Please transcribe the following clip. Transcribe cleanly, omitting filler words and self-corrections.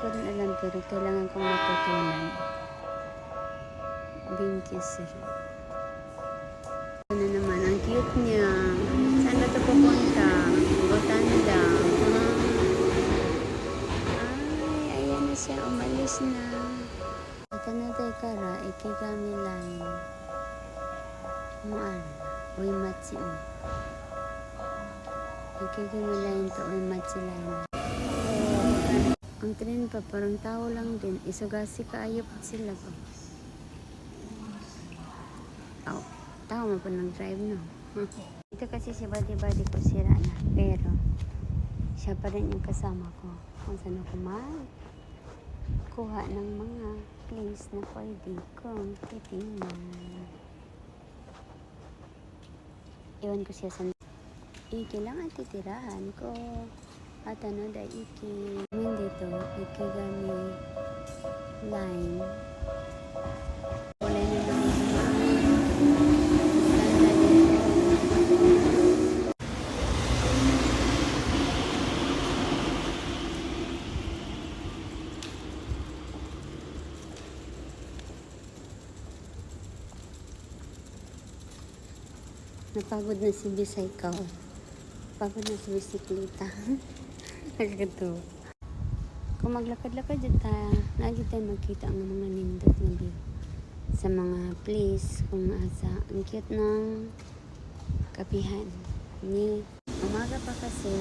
ko rin alam pero kailangan kong matutunan. Thank you, sir. Ano naman, ang cute niya. Saan ba ito pupunta? Botanda. Ay, ayan na siya. Umalis na. Atanaday kara, ikigami line. Ano? Uy, matsi mo. Ikigami line to, uy, matsi line. Ang tren pa, parang tao lang din. Isugasi kaayop sila pa. Oh, tao mo pa nag-drive, no? Ito kasi si body-body ko sira na. Pero, siya pa rin yung kasama ko. Kung saan ako kuha ng mga place na pwede kong titingnan. Iwan ko siya sa iki lang ang titirahan ko. At ano dahil iki. Dito, ikigami line. Wala na napagod na si Bisay ko. Pagod na si bisikleta. Nagkagato. Kung maglakad-lakad dyan tayo, lagi tayo magkita ang mga nindot na view. Sa mga place kung asa. Ang cute ng kapihan. Ni umaga pa kasi